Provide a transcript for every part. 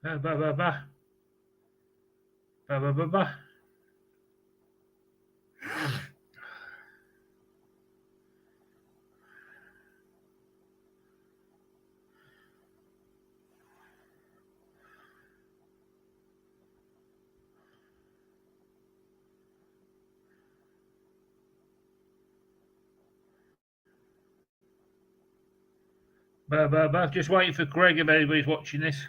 Ba ba ba ba ba ba ba ba. Just waiting for Greg if anybody's watching this.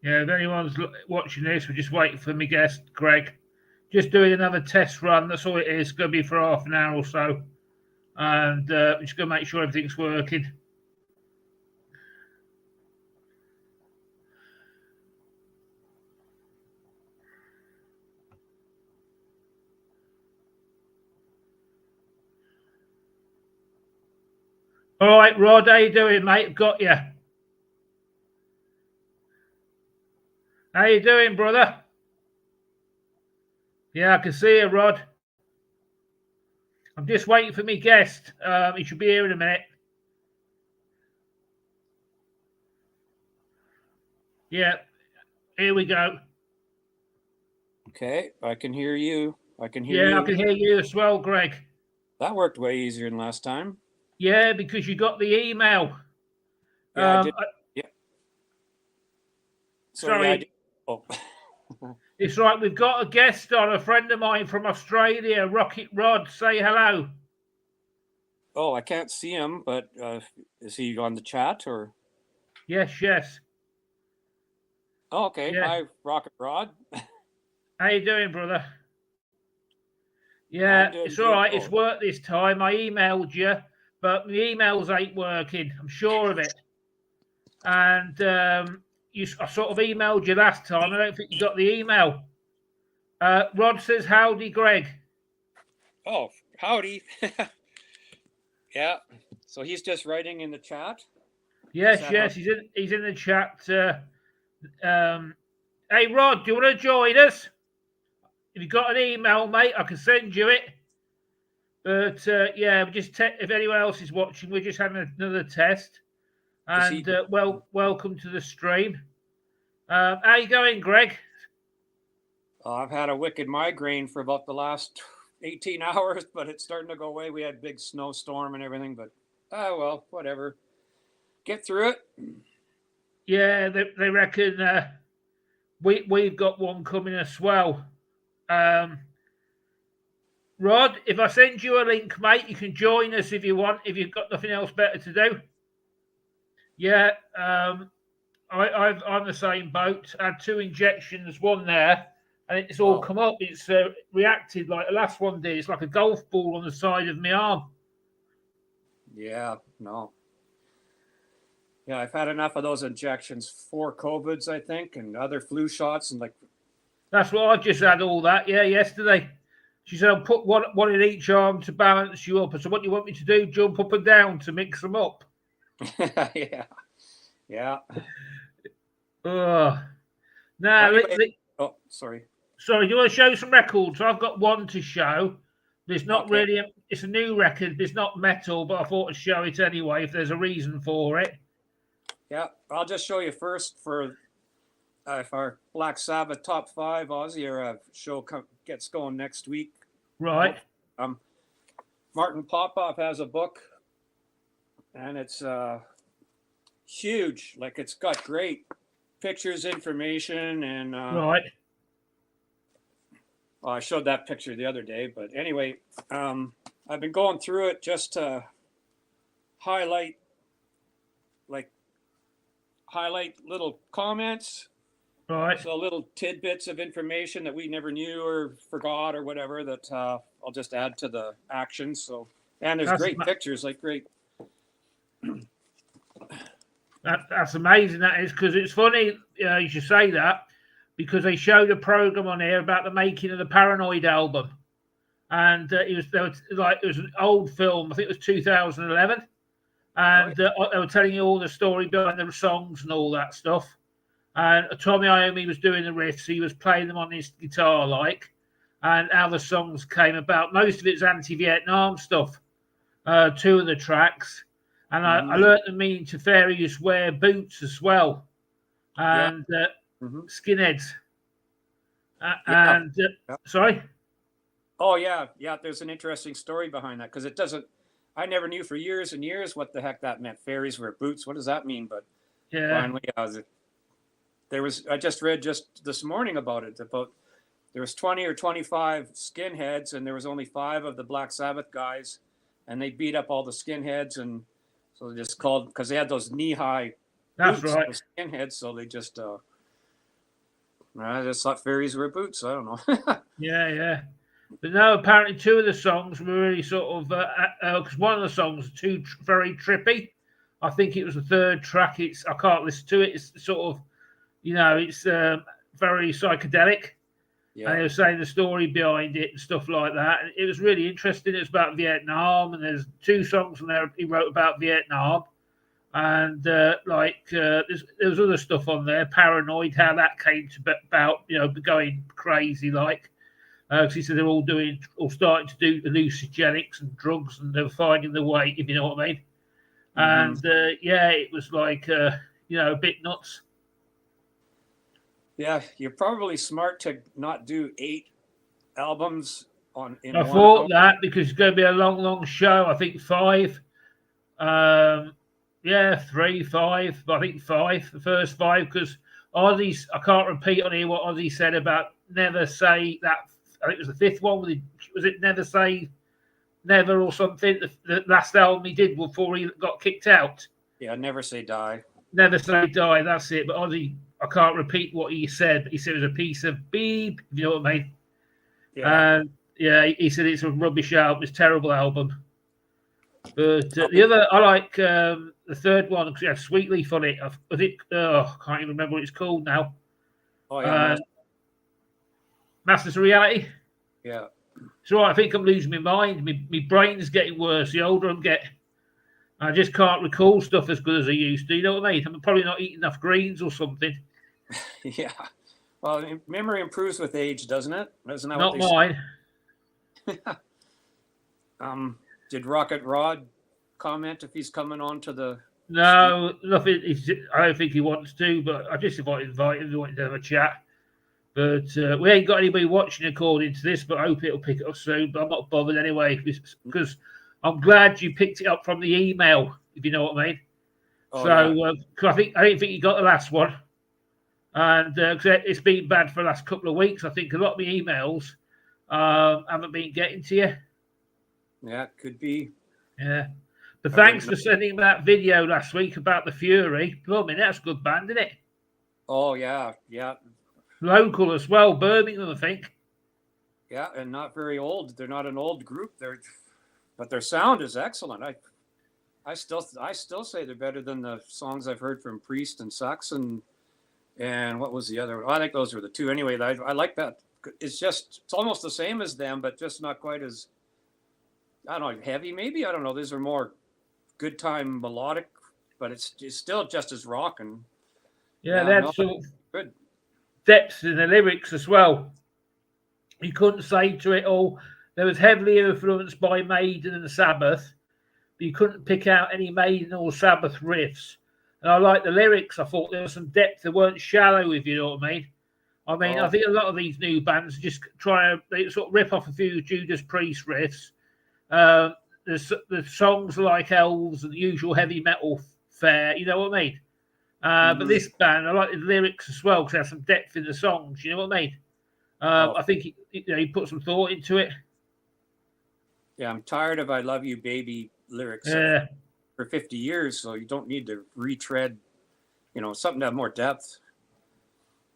Yeah, if anyone's watching this, we're just waiting for my guest, Greg. Just doing another test run. That's all it is. It's going to be for half an hour or so. And we're just going to make sure everything's working. All right, Rod, how you doing, mate? Got you. How you doing, brother? Yeah, I can see you, Rod. I'm just waiting for my guest. He should be here in a minute. Yeah, here we go. Okay, I can hear you. I can hear Yeah, you. I can hear you as well, Greg. That worked way easier than last time. Yeah, because you got the email. Yeah, I did. Yeah. Sorry. Yeah, I did. Oh. It's right. We've got a guest on, a friend of mine from Australia, Rocket Rod. Say hello. Oh, I can't see him, but is he on the chat or? Yes. Oh, okay. Yeah. Hi, Rocket Rod. How you doing, brother? Yeah, it's all right. It's worked this time. I emailed you, but the emails ain't working. I'm sure of it. And I sort of emailed you last time. I don't think you got the email. Rod says, howdy, Greg. Oh, howdy. Yeah. So he's just writing in the chat? Yes. He's in the chat. Hey, Rod, do you want to join us? If you've got an email, mate, I can send you it. But yeah, if anyone else is watching, we're just having another test. And welcome to the stream. How you going, Greg? I've had a wicked migraine for about the last 18 hours, but it's starting to go away. We had a big snowstorm and everything, but well, whatever. Get through it. Yeah, they reckon we've got one coming as well. Rod, if I send you a link, mate, you can join us if you want, if you've got nothing else better to do. Yeah, I'm the same boat. I had 2 injections, one there, and it's all come up. It's reacted like the last one did. It's like a golf ball on the side of my arm. Yeah, no. Yeah, I've had enough of those injections. 4 COVIDs, I think, and other flu shots, and like. That's what I just had. All that, yeah, yesterday. She said, I'll put one in each arm to balance you up. I said, what do you want me to do? Jump up and down to mix them up? Yeah. Now, anyway, sorry. Sorry, do you want to show some records? I've got one to show. It's not really, it's a new record. It's not metal, but I thought I'd show it anyway if there's a reason for it. Yeah, I'll just show you first for if our Black Sabbath Top 5 Aussie or show gets going next week. Right. Martin Popoff has a book, and it's huge. Like, it's got great pictures, information, and right. Well, I showed that picture the other day, but anyway, I've been going through it just to highlight little comments. Right. So little tidbits of information that we never knew or forgot or whatever that I'll just add to the actions. So, and there's great pictures, like great. That's amazing. That is, because it's funny you should say that, because they showed a program on here about the making of the Paranoid album, and it was an old film. I think it was 2011, and they were telling you all the story behind the songs and all that stuff. And Tommy Iommi was doing the riffs. He was playing them on his guitar, like, and how the songs came about. Most of it's anti-Vietnam stuff. Two of the tracks, and I learnt the meaning to fairies wear boots as well, and skinheads. Sorry. Oh yeah. There's an interesting story behind that because it doesn't. I never knew for years and years what the heck that meant. Fairies wear boots. What does that mean? But finally, I just read just this morning about it. About there was 20 or 25 skinheads, and there was only 5 of the Black Sabbath guys, and they beat up all the skinheads, and so they just called because they had those knee-high That's boots, right. those skinheads. So they just I just thought fairies were boots. I don't know. Yeah. But no, apparently 2 of the songs were really sort of because one of the songs was very trippy. I think it was the 3rd track. I can't listen to it. It's sort of, it's very psychedelic. Yeah. And they were saying the story behind it and stuff like that. And it was really interesting. It's about Vietnam, and there's 2 songs in there he wrote about Vietnam. And there was other stuff on there, Paranoid, how that came to about, going crazy like. Because he said they're all starting to do hallucinogenics and drugs, and they're finding the way, if you know what I mean. And it was like, a bit nuts. Yeah, you're probably smart to not do 8 albums in I one thought that because it's going to be a long show. I think 5. 3, 5, but I think 5, the first 5, because Ozzy, I can't repeat on here what Ozzy said about never say that. I think it was the 5th one. Was it Never Say Never or something? The last album he did before he got kicked out. Yeah, Never Say Die. Never Say Die, that's it. But Ozzy, I can't repeat what he said, but he said it was a piece of beep, if you know what I mean. Yeah. And he said it's a rubbish album, it's a terrible album. But the other, I like the 3rd one because it had Sweet Leaf on it. I can't even remember what it's called now. Oh yeah, Masters of Reality. Yeah. So I think I'm losing my mind. My brain's getting worse. The older I'm getting, I just can't recall stuff as good as I used to. You know what I mean? I'm probably not eating enough greens or something. Yeah. Well, memory improves with age, doesn't it? Isn't that not mine? Did Rocket Rod comment if he's coming on to the? No, nothing. I don't think he wants to, but I just invite him. He wanted to have a chat. But we ain't got anybody watching according to this, but I hope it'll pick it up soon. But I'm not bothered anyway because I'm glad you picked it up from the email, if you know what I mean. Cause I didn't think you got the last one, and it's been bad for the last couple of weeks. I think a lot of my emails haven't been getting to you. Yeah, it could be. Yeah. But thanks for sending that video last week about the Fury. Blimey, that's a good band, isn't it? Oh yeah. Local as well, Birmingham, I think. Yeah, and not very old. They're not an old group. But their sound is excellent. I still say they're better than the songs I've heard from Priest and Saxon. And what was the other one? I think those were the 2. Anyway, I like that. It's almost the same as them, but just not quite as, I don't know, heavy maybe. I don't know. These are more good time melodic, but it's still just as rocking. Yeah, that's sort of good depth in the lyrics as well. You couldn't say to it all. There was heavily influenced by Maiden and Sabbath, but you couldn't pick out any Maiden or Sabbath riffs. And I like the lyrics. I thought there was some depth. They weren't shallow, if you know what I mean. I think a lot of these new bands just they sort of rip off a few Judas Priest riffs. The songs like Elves and the usual heavy metal fare, you know what I mean? But this band, I like the lyrics as well because they have some depth in the songs, you know what I mean? I think he put some thought into it. Yeah, I'm tired of "I Love You, Baby" lyrics for 50 years, so you don't need to retread, something to have more depth.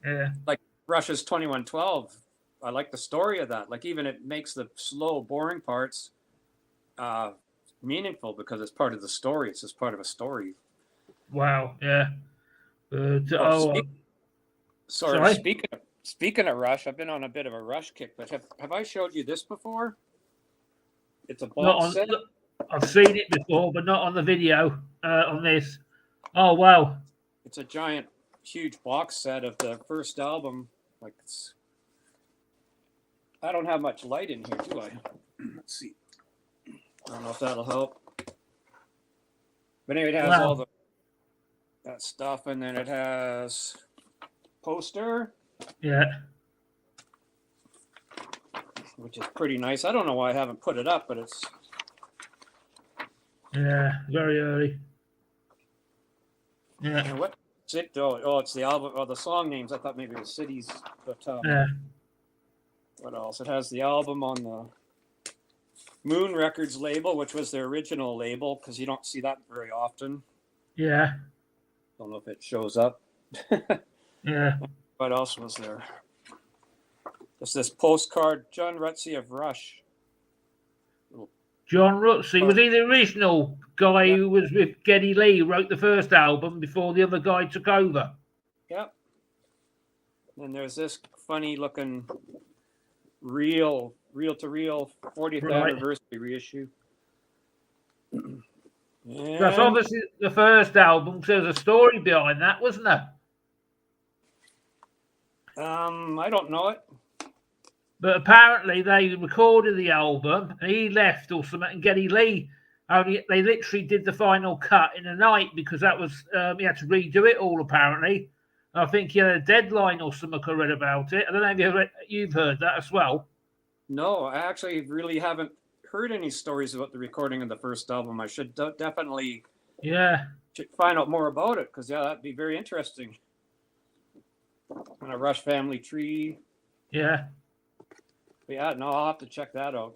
Yeah. Like Rush's 2112, I like the story of that. Like even it makes the slow, boring parts meaningful because it's part of the story. It's just part of a story. Wow, yeah. Sorry. Speaking of Rush, I've been on a bit of a Rush kick, but have I showed you this before? It's a box set. I've seen it before, but not on the video on this. Oh, wow. It's a giant, huge box set of the first album. Like, I don't have much light in here, do I? Let's see. I don't know if that'll help. But anyway, it has all that stuff, and then it has poster. Yeah. Which is pretty nice. I don't know why I haven't put it up, but it's... Yeah, very early. Yeah. And what's it though? Oh, it's the album, the song names. I thought maybe it was cities, but Yeah. What else? It has the album on the Moon Records label, which was their original label, because you don't see that very often. Yeah. Don't know if it shows up. Yeah. What else was there? There's this postcard, John Rutsey of Rush. John Rutsey, was he the original guy Yeah. who was with Geddy Lee, who wrote the first album before the other guy took over? Yep. And there's this funny looking reel to reel 40th Right. anniversary reissue. That's And- obviously the first album, so there's a story behind that, wasn't there? I don't know it. But apparently they recorded the album and he left or something, and Geddy Lee they literally did the final cut in a night because that was he had to redo it all apparently. I think he had a deadline or something. I read about it. I don't know if you've heard that as well. No, I actually really haven't heard any stories about the recording of the first album. I should definitely find out more about it, because that'd be very interesting. On a Rush family tree. Yeah. But yeah, no, I'll have to check that out.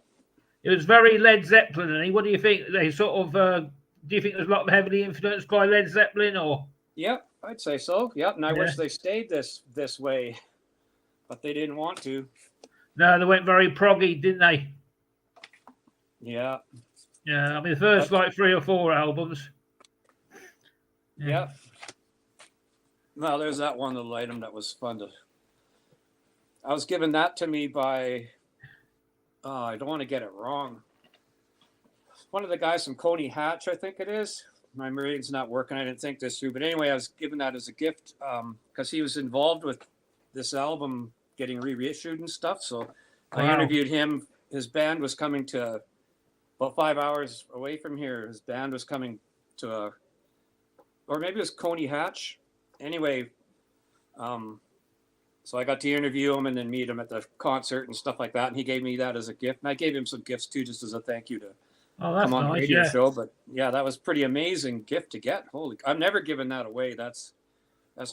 It was very Led Zeppelin-y. What do you think? They sort of do you think there's a lot of heavily influenced by Led Zeppelin or? Yep, I'd say so. Yep, and I wish they stayed this way, but they didn't want to. No, they went very proggy, didn't they? Yeah. Yeah, I mean the first like 3 or 4 albums. Yeah. Well, there's that one little item that was fun to. I was given that to me by. I don't want to get it wrong. One of the guys from Coney Hatch, I think it is. My brain's not working. I didn't think this through, but anyway, I was given that as a gift because he was involved with this album getting reissued and stuff. So I interviewed him. His band was coming to about 5 hours away from here. His band was coming to or maybe it was Coney Hatch. Anyway, so I got to interview him and then meet him at the concert and stuff like that. And he gave me that as a gift. And I gave him some gifts too, just as a thank you to come on the radio show. But yeah, that was pretty amazing gift to get. Holy, I've never given that away. That's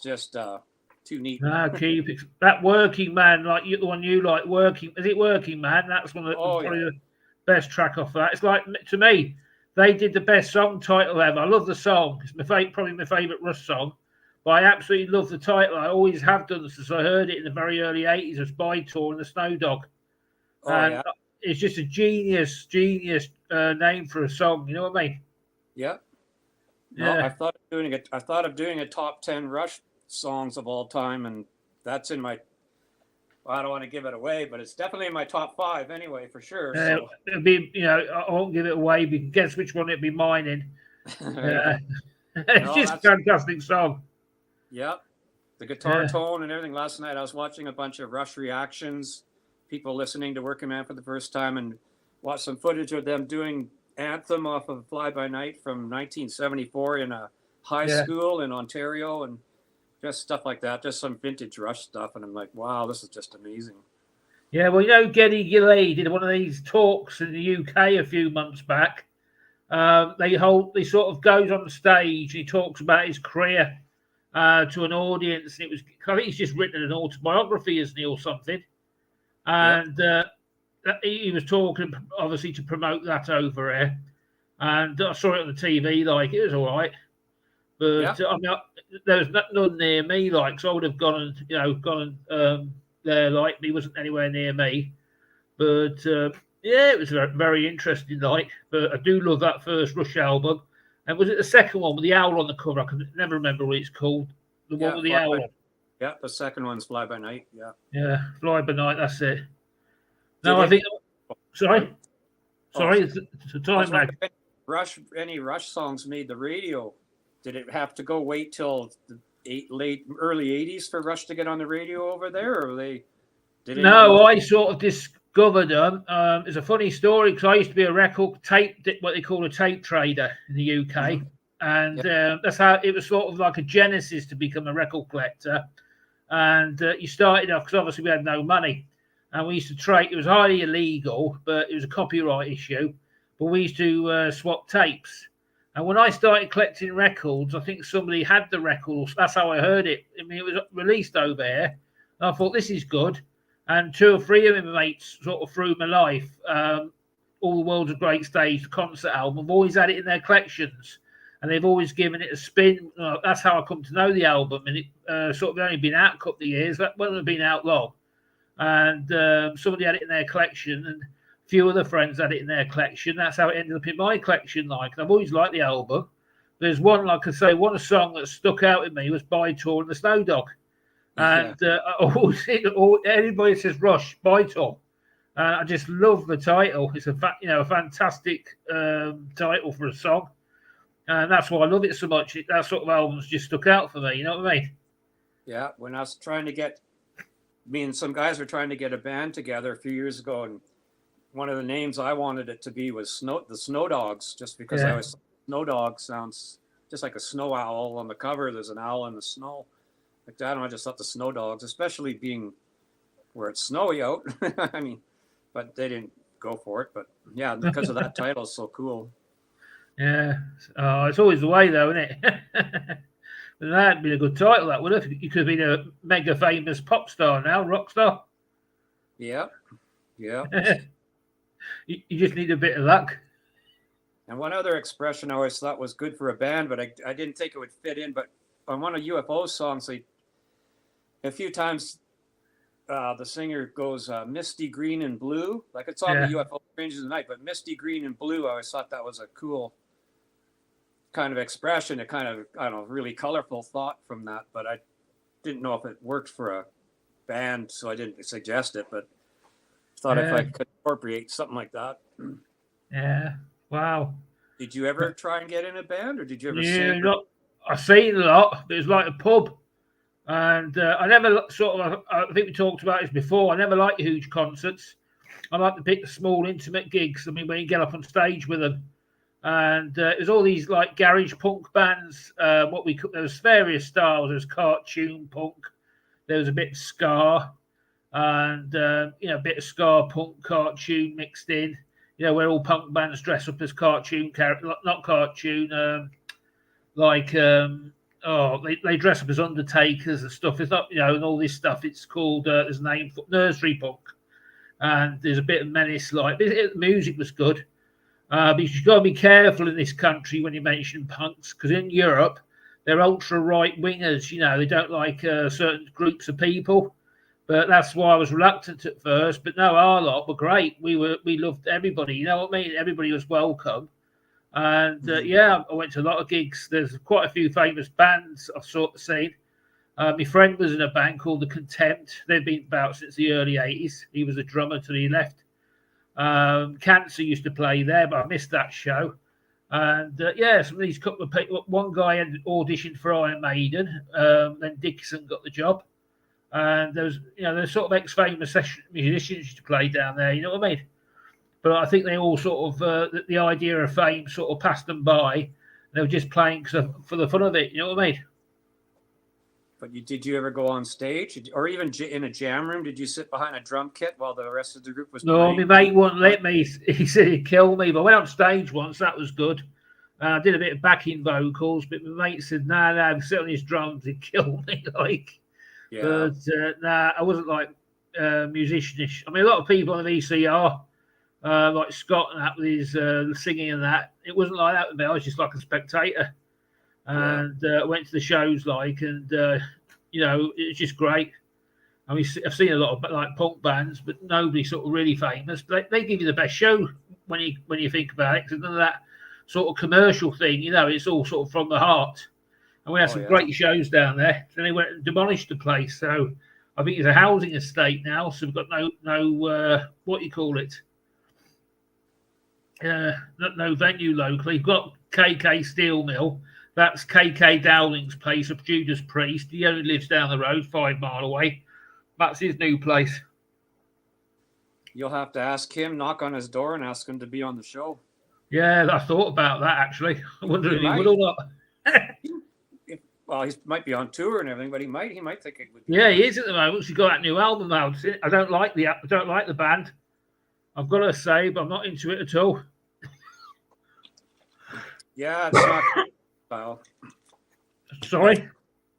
just too neat. No, keep that Working Man, like the one you like, Working. Is it Working Man? That's one of the, probably the best track off that. It's like, to me, they did the best song title ever. I love the song. It's probably my favourite Rush song. But I absolutely love the title. I always have done since I heard it in the very early 80s as By Tour and the Snow Dog. And it's just a genius name for a song. You know what I mean? Yeah. No, I thought of doing a top 10 Rush songs of all time, and that's in my. Well, I don't want to give it away, but it's definitely in my top 5 anyway, for sure. So. It'll be, I won't give it away. But you can guess which one it'll be mine in. It's just a fantastic song. Yep. The guitar tone and everything. Last night I was watching a bunch of Rush reactions, people listening to Working Man for the first time, and watched some footage of them doing Anthem off of Fly By Night from 1974 in a high school in Ontario, and just stuff like that, just some vintage Rush stuff. And I'm like, wow, this is just amazing. Yeah, well, Geddy Lee did one of these talks in the UK a few months back. They sort of goes on the stage and he talks about his career to an audience, and I think he's just written an autobiography, isn't he, or something? And he was talking, obviously, to promote that over here. And I saw it on the TV, like, it was all right. But I mean, there was none near me, like, so I would have gone there, like, he wasn't anywhere near me. But it was very, very interesting, like. But I do love that first Rush album. And was it the second one with the owl on the cover? I can never remember what it's called. The one with the owl on. Yeah, the second one's Fly By Night. Yeah. Yeah, Fly By Night. That's it. No, I think. Sorry. It's a time lag. any Rush songs made the radio? Did it have to go wait till the early 80s for Rush to get on the radio over there, or did No, I sort of discovered them. It's a funny story because I used to be a record tape, what they call a tape trader in the UK. And that's how it was sort of like a genesis to become a record collector. And you started off because obviously we had no money. And we used to trade, it was highly illegal, but it was a copyright issue. But we used to swap tapes. And when I started collecting records, I think somebody had the records. That's how I heard it. I mean, it was released over here. And I thought, this is good. And 2 or 3 of my mates sort of through my life, All the World's a Great Stage, the concert album, I've always had it in their collections. And they've always given it a spin. That's how I come to know the album. And it sort of only been out a couple of years. That wouldn't have been out long. And somebody had it in their collection. And a few other friends had it in their collection. That's how it ended up in my collection. Like, and I've always liked the album. There's one, like I say, one song that stuck out with me was By Tor and the Snow Dog. And anybody says Rush, By Tor. I just love the title. It's a fantastic title for a song. And that's why I love it so much. That sort of album's just stuck out for me. You know what I mean? Yeah. When I was trying to get, me and some guys were trying to get a band together a few years ago, and one of the names I wanted it to be was the Snow Dogs, just because Snow Dog sounds just like a snow owl on the cover. There's an owl in the snow. Like that, and I just thought the Snow Dogs, especially being where it's snowy out. I mean, but they didn't go for it. But yeah, because of that title, it's so cool. Yeah, it's always the way, though, isn't it? That'd be a good title, that would have. You could have been a mega famous pop star now, rock star. Yeah. You just need a bit of luck. And one other expression I always thought was good for a band, but I didn't think it would fit in. But on one of UFO songs, a few times the singer goes misty green and blue, like it's on the UFO Strangers of the Night, but misty green and blue, I always thought that was a cool kind of expression, a kind of, I don't know, really colorful thought from that, but I didn't know if it worked for a band, so I didn't suggest it, but thought if I could incorporate something like that. Yeah, wow. Did you ever try and get in a band, or did you ever sing? I've seen a lot, but it was like a pub. And I never I think we talked about this before, I never liked huge concerts. I like to pick the small, intimate gigs. I mean, when you get up on stage with them. And there's all these like garage punk bands. There was various styles. There was cartoon punk. There was a bit of ska, and a bit of ska punk cartoon mixed in. Where all punk bands dress up as cartoon characters, not cartoon. They dress up as Undertakers and stuff. It's not, and all this stuff. It's called. There's a name for nursery punk, and there's a bit of menace. The music was good. But you've got to be careful in this country when you mention punks, because in Europe, they're ultra right wingers. They don't like certain groups of people. But that's why I was reluctant at first. But no, our lot were great. We loved everybody. You know what I mean? Everybody was welcome. And I went to a lot of gigs. There's quite a few famous bands I've sort of seen. My friend was in a band called The Contempt. They've been about since the early 80s. He was a drummer till he left. Cancer used to play there, but I missed that show. And some of these couple of people. One guy had auditioned for Iron Maiden. Then Dickinson got the job. And there's sort of ex-famous musicians used to play down there. You know what I mean? But I think they all sort of the idea of fame sort of passed them by. They were just playing for the fun of it. You know what I mean? But did you ever go on stage, or even in a jam room? Did you sit behind a drum kit while the rest of the group was playing? No, my mate wouldn't let me. He said he'd kill me. But I went on stage once. That was good. I did a bit of backing vocals, but my mate said, "No, sit on his drums. He'd kill me." But I wasn't like musicianish. I mean, a lot of people on the VCR, like Scott and that, with his singing and that. It wasn't like that with me. I was just like a spectator. And went to the shows it's just great. I mean, I've seen a lot of like punk bands, but nobody sort of really famous. But they give you the best show when you think about it, because none of that sort of commercial thing. It's all sort of from the heart. And we had some great shows down there. Then they went and demolished the place. So I think it's a housing estate now. So we've got no what you call it. no venue locally. You've got KK Steel Mill. That's KK Dowling's place of Judas Priest. He only lives down the road, 5 mile away. That's his new place. You'll have to ask him, knock on his door, and ask him to be on the show. Yeah, I thought about that actually. I wonder if he would or not. Well, he might be on tour and everything, but he might think it would. Yeah, he is at the moment. He's got that new album out. I don't like the band. I've got to say, but I'm not into it at all. Yeah, it's not. Well, sorry.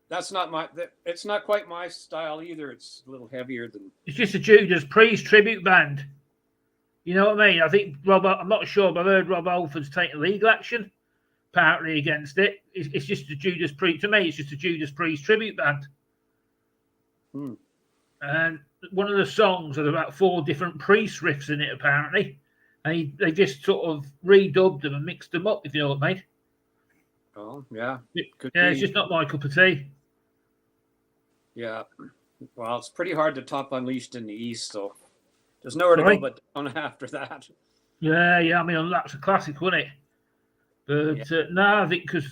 That's not my. It's not quite my style either. It's a little heavier than. It's just a Judas Priest tribute band. You know what I mean? I think I'm not sure, but I heard Rob Alford's taking legal action apparently against it. It's just a Judas Priest. To me, it's just a Judas Priest tribute band. And one of the songs had about 4 different Priest riffs in it, apparently. And they just sort of redubbed them and mixed them up, if you know what I mean. Oh, yeah. It's just not my cup of tea. Yeah. Well, it's pretty hard to top Unleashed in the East, so there's nowhere to go but down after that. Yeah. I mean, that's a classic, wasn't it? But no, I think because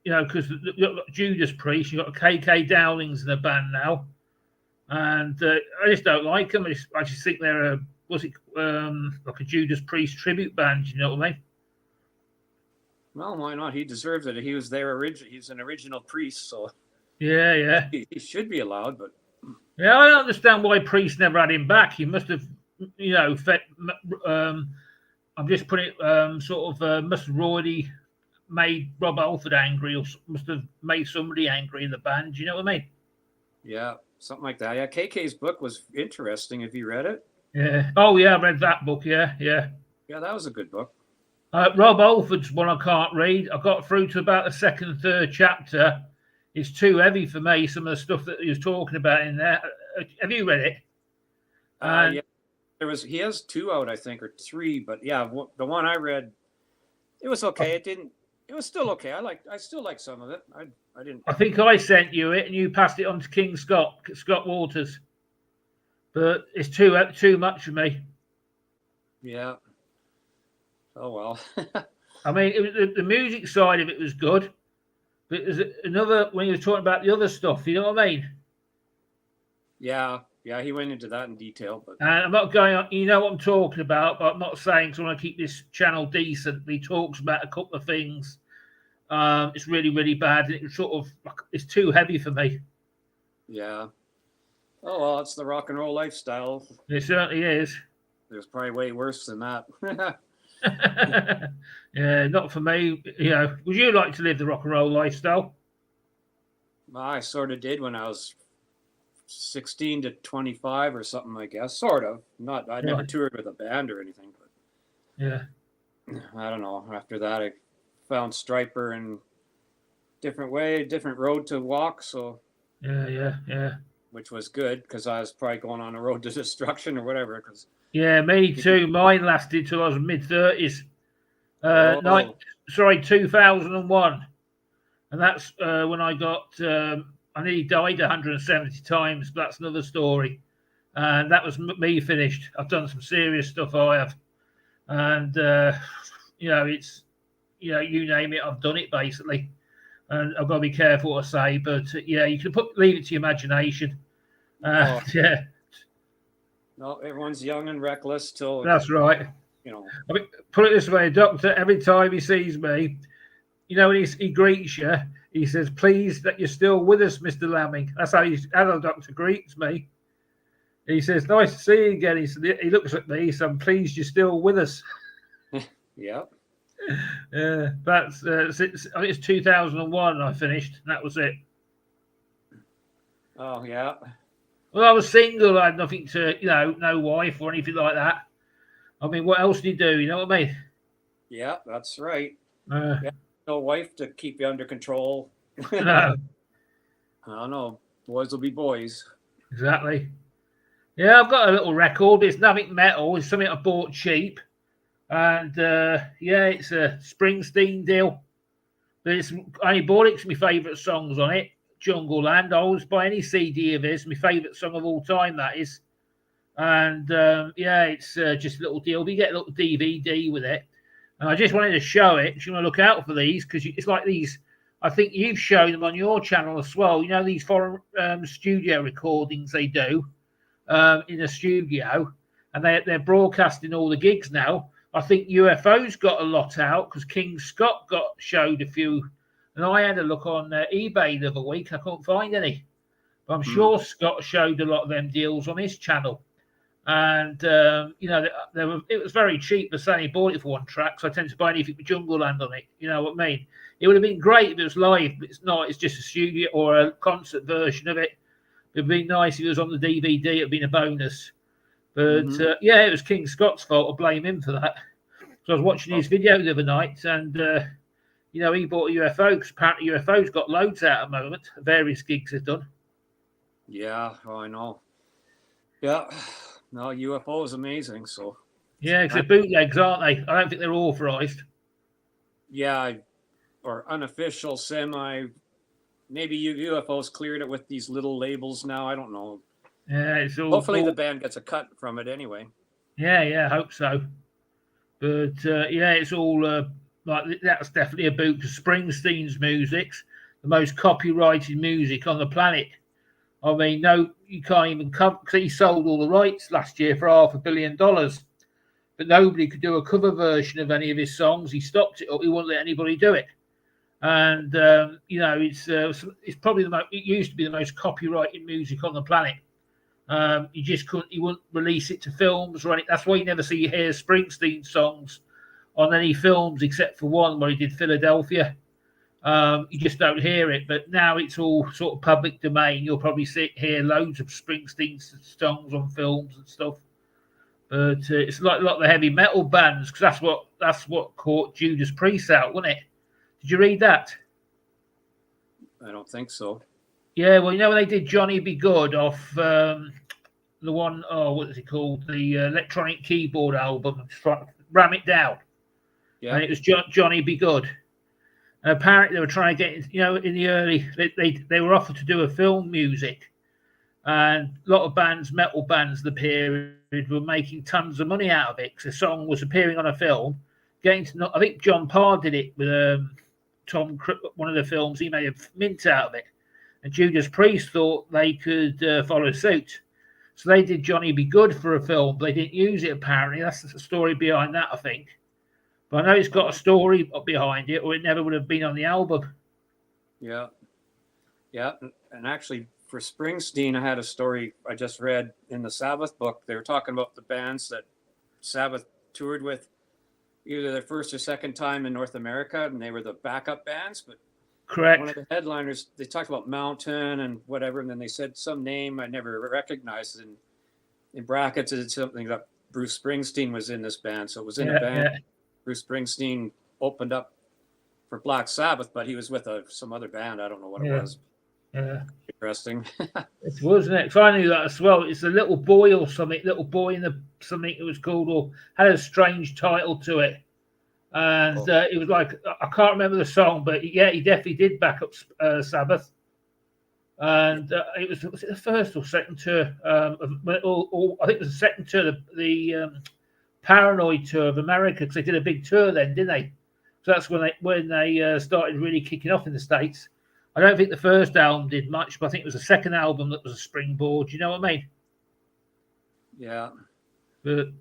because you've got Judas Priest, you've got KK Dowlings in the band now, and I just don't like them. I just think they're like a Judas Priest tribute band. You know what I mean? Well, why not? He deserves it. He was there He's an original Priest, so yeah. He should be allowed. But yeah, I don't understand why Priest never had him back. He must have, I'm just putting it must have already made Rob Alford angry, or must have made somebody angry in the band. You know what I mean? Yeah, something like that. Yeah, KK's book was interesting. Have you read it? Yeah. Oh, yeah, I read that book. Yeah. Yeah, that was a good book. Rob Alford's one I can't read. I got through to about the 2nd, 3rd chapter. It's too heavy for me, some of the stuff that he was talking about in there. Have you read it? Yeah. He has 2 out, I think, or 3, but yeah, the one I read, it was okay. It was still okay. I still like some of it. I didn't. I think I sent you it and you passed it on to King Scott Waters, but it's too much for me. Yeah. Oh well. I mean, the music side of it was good, but there's another when you were talking about the other stuff. You know what I mean? Yeah, he went into that in detail, but and I'm not going on. You know what I'm talking about, but I'm not saying because I want to keep this channel decent. He talks about a couple of things. It's really, really bad. It's too heavy for me. Yeah. Oh well, it's the rock and roll lifestyle. It certainly is. There's probably way worse than that. Yeah, not for me. Would you like to live the rock and roll lifestyle? Well, I sort of did when I was 16 to 25 or something, I guess. Sort of. I never toured with a band or anything, but yeah. I don't know. After that, I found Stryper and different road to walk. So yeah. Which was good because I was probably going on a road to destruction or whatever. Yeah, me too. Mine lasted till I was mid-30s. 2001. And that's when I got, I nearly died 170 times. But that's another story. And that was me finished. I've done some serious stuff, I have. And, it's, you name it, I've done it basically. And I've got to be careful what I say. But, you can leave it to your imagination. Yeah. No, everyone's young and reckless till. That's right. I mean, put it this way, Doctor, every time he sees me, when he greets you, he says, please that you're still with us, Mr. Lamming. That's how the doctor greets me. He says, nice to see you again. He looks at me, he says, I'm pleased you're still with us. Yeah. That's I think it's 2001 I finished. And that was it. Oh, yeah. Well, I was single. I had nothing to, no wife or anything like that. I mean, what else do you do? You know what I mean? Yeah, that's right. No wife to keep you under control. No. I don't know. Boys will be boys. Exactly. Yeah, I've got a little record. It's nothing metal. It's something I bought cheap. And, it's a Springsteen deal. But I only bought it because my favourite songs on it. Jungle Land. I always buy any CD of his. My favourite song of all time, that is. And yeah, it's just a little deal. We get a little DVD with it, and I just wanted to show it. You want to look out for these because it's like these. I think you've shown them on your channel as well. You know these foreign studio recordings they do in a studio, and they're broadcasting all the gigs now. I think UFO's got a lot out because King Scott showed a few, and I had a look on eBay the other week. I couldn't find any, but I'm sure Scott showed a lot of them deals on his channel. And you know, it was very cheap. The Sony bought it for one track, so I tend to buy anything with Jungle Land on it. You know what I mean? It would have been great if it was live, but it's not. It's just a studio or a concert version of it. It'd be nice if it was on the DVD. It'd been a bonus. But yeah, it was King Scott's fault. I blame him for that. So I was watching his video the other night, and you know, he bought a UFO because apparently UFO's got loads out at the moment. Various gigs have done. Yeah, I know. Yeah, no, UFO is amazing. So yeah, because they're bootlegs, aren't they? I don't think they're authorized. Yeah, or unofficial, semi. Maybe UFO's cleared it with these little labels now. I don't know. Yeah, it's all. Hopefully, the band gets a cut from it anyway. Yeah, hope so. But yeah, it's all like that's definitely a boot to Springsteen's music's the most copyrighted music on the planet. I mean, no, you can't even come because he sold all the rights last year for $500 million, but nobody could do a cover version of any of his songs. He stopped it, or he wouldn't let anybody do it. And you know, it's probably it used to be the most copyrighted music on the planet. You just couldn't, you wouldn't release it to films or anything. That's why you never see hear Springsteen songs on any films except for one where he did Philadelphia. You just don't hear it, but now it's all sort of public domain. You'll probably hear loads of Springsteen songs on films and stuff. But it's like a lot of the heavy metal bands because that's what caught Judas Priest out, wasn't it? Did you read that? I don't think so. Yeah, well, you know when they did Johnny Be Good off the one, what is it called? The electronic keyboard album, Ram It Down. Yeah. And it was Johnny Be Good. And apparently they were trying to get, you know, in the early, they were offered to do a film music. And a lot of bands, metal bands, the period were making tons of money out of it because the song was appearing on a film. I think John Parr did it with Tom, one of the films. He made a mint out of it. And Judas Priest thought they could follow suit. So they did Johnny Be Good for a film, but they didn't use it apparently. That's the story behind that, I think. But I know it's got a story behind it, or it never would have been on the album. Yeah. Yeah. And actually, for Springsteen, I had a story I just read in the Sabbath book. They were talking about the bands that Sabbath toured with either their first or second time in North America, and they were the backup bands. But correct. One of the headliners, they talked about Mountain and whatever, and then they said some name I never recognized. And in brackets, it's something that Bruce Springsteen was in this band. So it was in a band. Yeah. Bruce Springsteen opened up for Black Sabbath, but he was with some other band. I don't know what it was. Yeah. Interesting. It was, isn't it? So I knew that as well. It's a little boy or something, little boy in something it was called, or had a strange title to it. And it was like, I can't remember the song, but yeah, he definitely did back up Sabbath. And it was it the first or second tour? I think it was the second tour, the Paranoid tour of America, because they did a big tour then, didn't they? So that's when they started really kicking off in the States. I don't think the first album did much, but I think it was the second album that was a springboard. You know what I mean? Yeah. But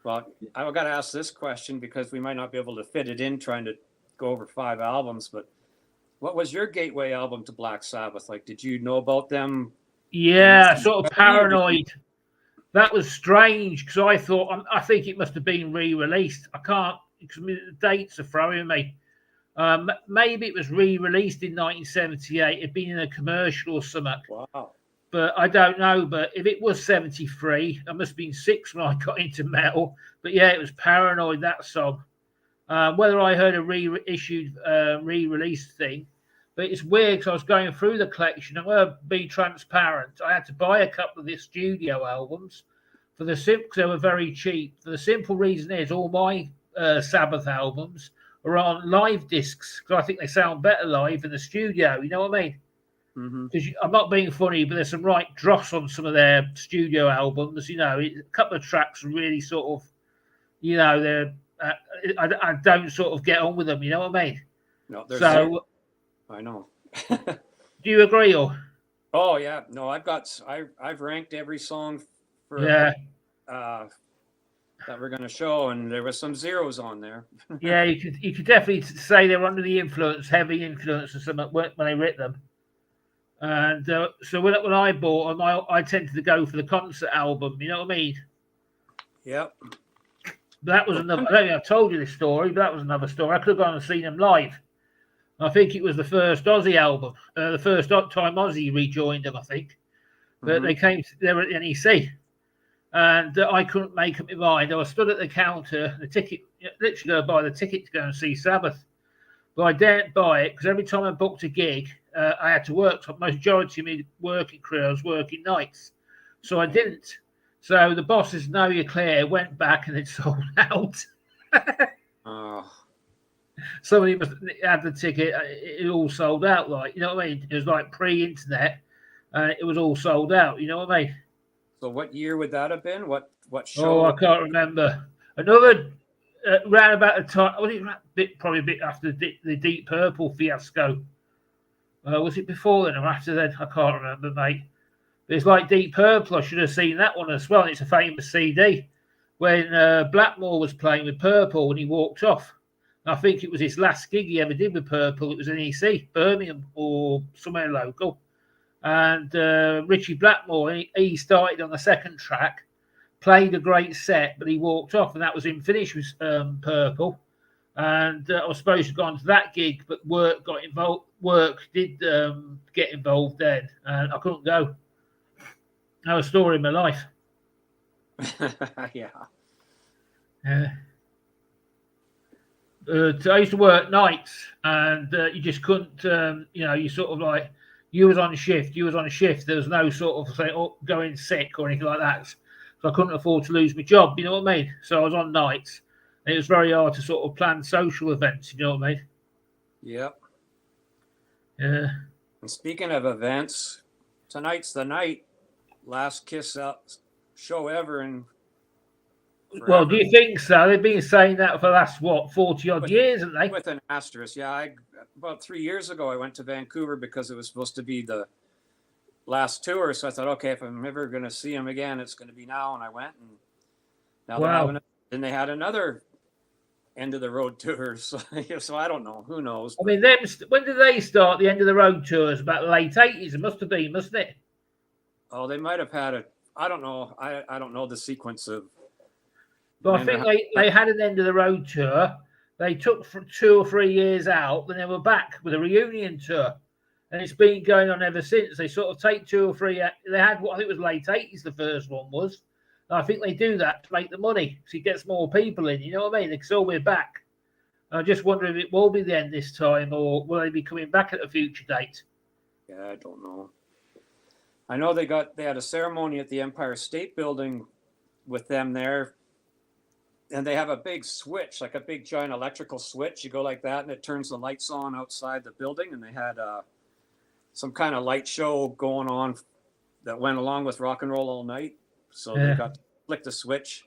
well, I've got to ask this question because we might not be able to fit it in trying to go over 5 albums, but what was your gateway album to Black Sabbath? Like, did you know about them? Yeah, sort of Paranoid. That was strange because I think it must have been re-released. I can't, because the dates are throwing me. Maybe it was re-released in 1978. It'd been in a commercial or something. Wow. But I don't know. But if it was 73, I must have been 6 when I got into metal. But yeah, it was Paranoid, that song. Whether I heard a reissued, re-release thing. But it's weird because I was going through the collection. I'm going to be transparent. I had to buy a couple of the studio albums because they were very cheap. For the simple reason is all my Sabbath albums are on live discs because I think they sound better live in the studio. You know what I mean? Mm-hmm. Because I'm not being funny, but there's some right dross on some of their studio albums. A couple of tracks really sort of, they're. I don't sort of get on with them. You know what I mean? No, So, I know. do you agree or? Oh yeah, no, I've ranked every song for Yeah, that we're going to show, and there was some zeros on there. yeah. You could definitely say they're under the influence, heavy influence of some when they writ them. And so when I bought them, I tended to go for the concert album. You know what I mean? Yep. But that was another. I don't think I've told you this story, but that was another story. I could have gone and seen them live. I think it was the first Ozzy album, the first time Ozzy rejoined them. I think, but they were at the NEC, and I couldn't make up my mind. I was stood at the counter, the ticket, literally go buy the ticket to go and see Sabbath, but I daren't buy it because every time I booked a gig, I had to work. So majority of me working career, I was working nights, so I didn't. So the bosses, "No, you're clear," went back and it sold out. Somebody must had the ticket. It all sold out. Like, you know what I mean? It was like pre-internet, and it was all sold out. You know what I mean? So what year would that have been? What Oh, show? I can't remember. Another round about the time. Was it probably a bit after the Deep Purple fiasco? Was it before then or after then? I can't remember, mate. But it's like Deep Purple. I should have seen that one as well. It's a famous CD when Blackmore was playing with Purple when he walked off. I think it was his last gig he ever did with Purple. It was in NEC, Birmingham or somewhere local. And Richie Blackmore, he started on the second track, played a great set, but he walked off, and that was him finished with Purple. And I was supposed to have gone to that gig, but work got involved. Work did get involved then, and I couldn't go. That was a story in my life. Yeah. I used to work nights, and you just couldn't. You sort of like you was on shift. There was no sort of going sick or anything like that. So I couldn't afford to lose my job. You know what I mean? So I was on nights. And it was very hard to sort of plan social events. You know what I mean? Yep. Yeah. And speaking of events, tonight's the night. Last Kiss show ever, and well, do you think so? They've been saying that for the last 40 odd years, haven't they? With an asterisk, yeah. About 3 years ago, I went to Vancouver because it was supposed to be the last tour. So I thought, okay, if I'm ever going to see him again, it's going to be now. And I went, and now then they had another end of the road tour. So I don't know. Who knows? I mean, when did they start the end of the road tours? About the late 80s, it must have been, mustn't it? Oh, they might have had I don't know. I don't know the sequence of. But I think they had an end of the road tour. They took for 2 or 3 years out, then they were back with a reunion tour. And it's been going on ever since. They sort of take 2 or 3. They had what I think was late 80s, the first one was. And I think they do that to make the money because it gets more people in. You know what I mean? Because we're back. And I just wonder if it will be the end this time or will they be coming back at a future date? Yeah, I don't know. I know they had a ceremony at the Empire State Building with them there. And they have a big switch, like a big giant electrical switch. You go like that, and it turns the lights on outside the building. And they had some kind of light show going on that went along with Rock and Roll All Night. So they got to flick the switch.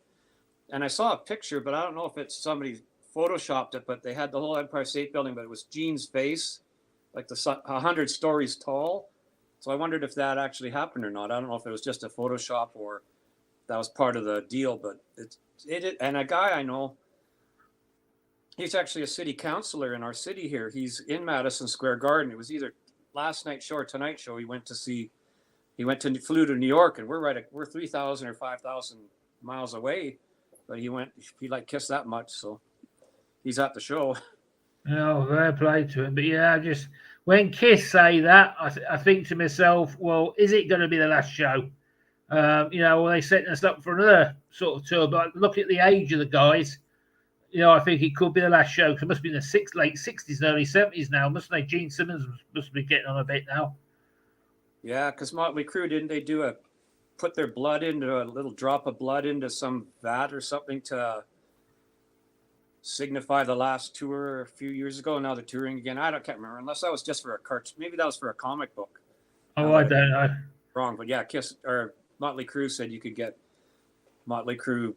And I saw a picture, but I don't know if it's somebody photoshopped it. But they had the whole Empire State Building, but it was Gene's face, like 100 stories tall. So I wondered if that actually happened or not. I don't know if it was just a Photoshop or that was part of the deal, but it and a guy I know, he's actually a city councilor in our city here. He's in Madison Square Garden. It was either last night's show or tonight's show. Flew to New York, and we're 3,000 or 5,000 miles away, but he liked Kiss that much, so he's at the show. Oh, fair play to him. But yeah, just when Kiss say that, I think to myself, well, is it going to be the last show? Are they setting us up for another sort of tour? But look at the age of the guys. I think it could be the last show. Cause it must be in the late 60s and early 70s now, mustn't they? Gene Simmons must be getting on a bit now. Yeah, because Motley Crue, didn't they put their blood into a little drop of blood into some vat or something to signify the last tour a few years ago? Now they're touring again. Can't remember, unless that was just for a cartoon. Maybe that was for a comic book. Oh, I don't know. Wrong, but yeah, Kiss or Motley Crue said you could get Motley Crue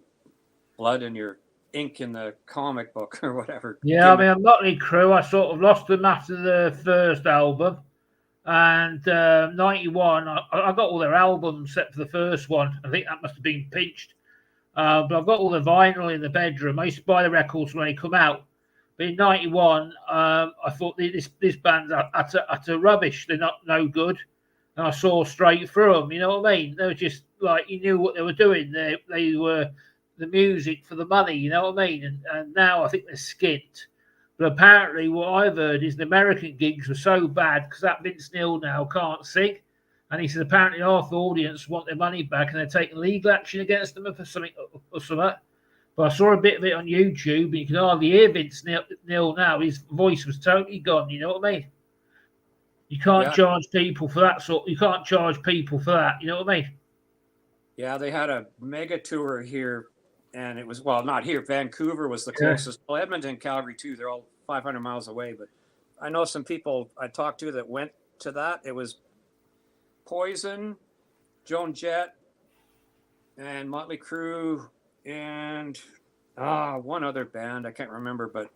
blood in your ink in the comic book or whatever. Yeah, I mean, I'm Motley Crue. I sort of lost them after the first album. And 91, I got all their albums except for the first one. I think that must have been pinched. But I've got all the vinyl in the bedroom. I used to buy the records when they come out. But in 91, I thought this band's utter rubbish. They're not no good. And I saw straight through them. You know what I mean? They were just like, you knew what they were doing. They were the music for the money. You know what I mean? And now I think they're skint. But apparently, what I've heard is the American gigs were so bad because that Vince Neil now can't sing. And he says apparently half the audience want their money back and they're taking legal action against them for something or something. But I saw a bit of it on YouTube and you can hardly hear Vince Neil now. His voice was totally gone. You know what I mean? You can't charge people for that sort. You can't charge people for that. You know what I mean? Yeah, they had a mega tour here. And it was, well, not here. Vancouver was the closest. Well, Edmonton, Calgary, too. They're all 500 miles away. But I know some people I talked to that went to that. It was Poison, Joan Jett, and Motley Crue, and one other band. I can't remember. But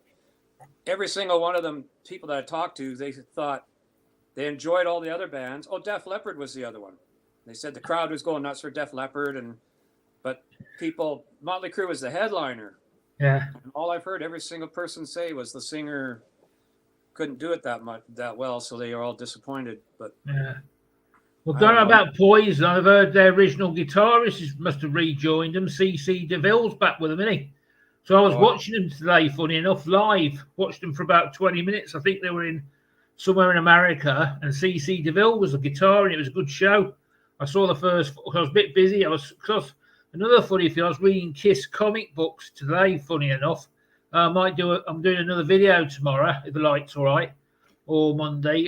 every single one of them, people that I talked to, they thought they enjoyed all the other bands. Oh, Def Leppard was the other one. They said the crowd was going nuts for Def Leppard, but people, Motley Crue was the headliner. Yeah. And all I've heard every single person say was the singer couldn't do it that well, so they are all disappointed. But yeah. Well, don't know about Poison. I've heard their original guitarist must have rejoined them. CC DeVille's back with them, isn't he? So I was watching them today, funny enough, live. Watched them for about 20 minutes. I think they were in somewhere in America, and CC DeVille was the guitar, and it was a good show. I saw the first. I was a bit busy. Another funny thing, I was reading Kiss comic books today, funny enough. I'm doing another video tomorrow, if the light's all right, or Monday.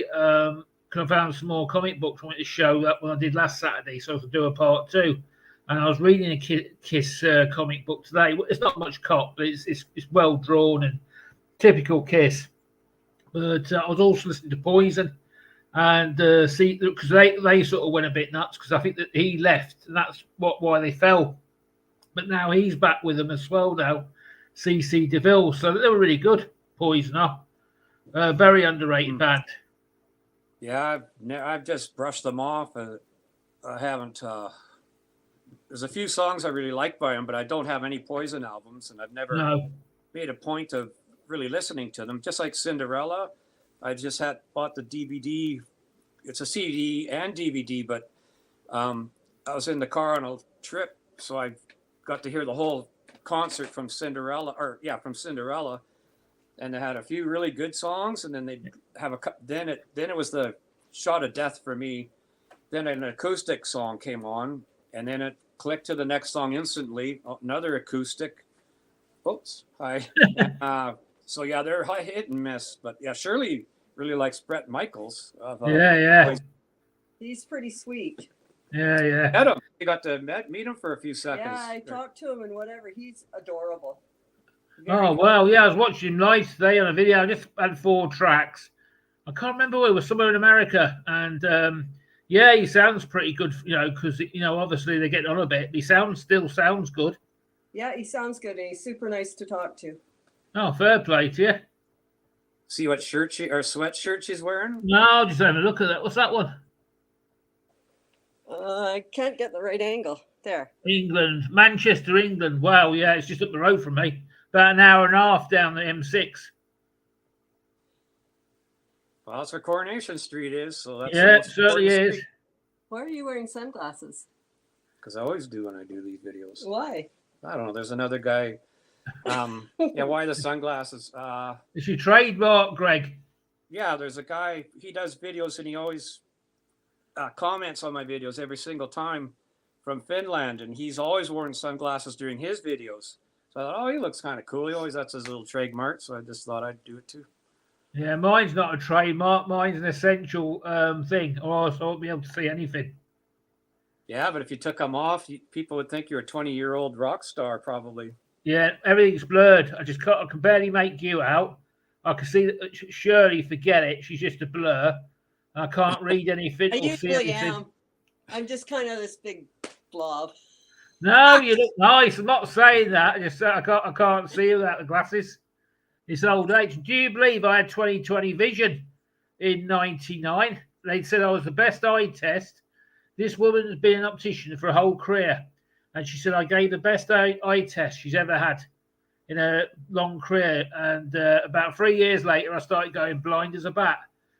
Because I found some more comic books I wanted to show that one I did last Saturday, so I could do a part 2. And I was reading a Kiss comic book today. It's not much cop, but it's well drawn and typical Kiss. But I was also listening to Poison. And because they sort of went a bit nuts because I think that he left and that's why they fell. But now he's back with them as well now, CC DeVille. So they were really good, Poison up. Very underrated band. Yeah, I've just brushed them off. I haven't. There's a few songs I really like by them, but I don't have any Poison albums, and I've never made a point of really listening to them. Just like Cinderella. I just bought the DVD. It's a CD and DVD, but I was in the car on a trip, so I got to hear the whole concert from Cinderella. And they had a few really good songs, and then they have then it was the shot of death for me. Then an acoustic song came on, and then it clicked to the next song instantly. Another acoustic. Oops, hi. So yeah, they're high hit and miss, but yeah, Shirley really likes Bret Michaels. He's pretty sweet. Yeah. Met him. You got to meet him for a few seconds. Yeah, I talked to him and whatever. He's adorable. Well, yeah, I was watching him live today on a video. I just had 4 tracks. I can't remember where it was, somewhere in America, and he sounds pretty good. Because obviously they're getting on a bit. He still sounds good. Yeah, he sounds good, and he's super nice to talk to. Oh, fair play to you. See what sweatshirt she's wearing? No, just having a look at that. What's that one? I can't get the right angle. There. England, Manchester, England. Wow, yeah, it's just up the road from me. About an hour and a half down the M6. Well, that's where Coronation Street is. So that's it certainly is. Why are you wearing sunglasses? Because I always do when I do these videos. Why? I don't know. There's another guy. Why the sunglasses? It's your trademark, Greg. Yeah, there's a guy. He does videos and he always comments on my videos every single time from Finland, and he's always worn sunglasses during his videos. So I thought, he looks kind of cool. He always has his little trademark, so I just thought I'd do it too. Yeah, mine's not a trademark. Mine's an essential thing, or else I won't be able to see anything. Yeah, but if you took them off, people would think you're a 20-year-old rock star, probably. Yeah, everything's blurred. I can barely make you out. I can see that Shirley, forget it. She's just a blur. I can't read anything I or see usually anything. am. I'm just kind of this big blob. No, you look nice. I'm not saying that. I just I can't see without the glasses. It's old age. Do you believe I had 20/20 vision in '99? They said I was the best eye test. This woman has been an optician for a whole career, and she said I gave the best eye test she's ever had in a long career. And about 3 years later, I started going blind as a bat,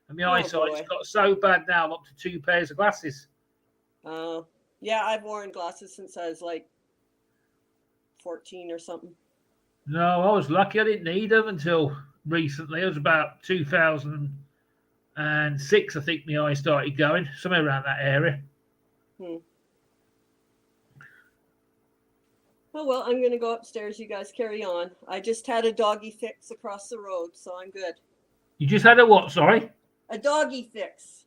and my Oh, eyesight's boy. got so bad now I'm up to 2 pairs of glasses. Yeah, I've worn glasses since I was like 14 or something. No, I was lucky. I didn't need them until recently. It was about 2006, I think my eyes started going, somewhere around that area. Oh, well, I'm going to go upstairs. You guys carry on. I just had a doggy fix across the road, so I'm good. You just had a what, sorry? A doggy fix.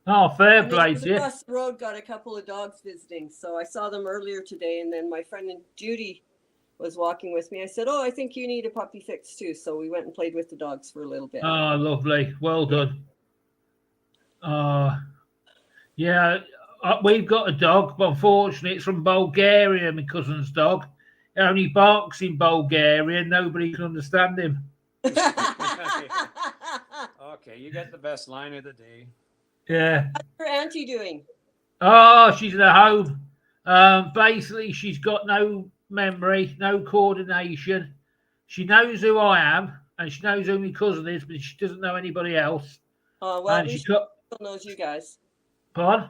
Oh, fair And the play neighbors to you. across the road got a couple of dogs visiting, so I saw them earlier today, and then my friend Judy was walking with me. I said, "Oh, I think you need a puppy fix too." So we went and played with the dogs for a little bit. Oh, lovely. Well done. Yeah, we've got a dog, but unfortunately it's from Bulgaria, my cousin's dog. It only barks in Bulgarian. Nobody can understand him. Okay, you got the best line of the day. Yeah. How's your auntie doing? Oh, she's in a home. Basically, she's got no memory, no coordination. She knows who I am, and she knows who my cousin is, but she doesn't know anybody else. Oh, well, at And least she she cut. still knows you guys. Pardon?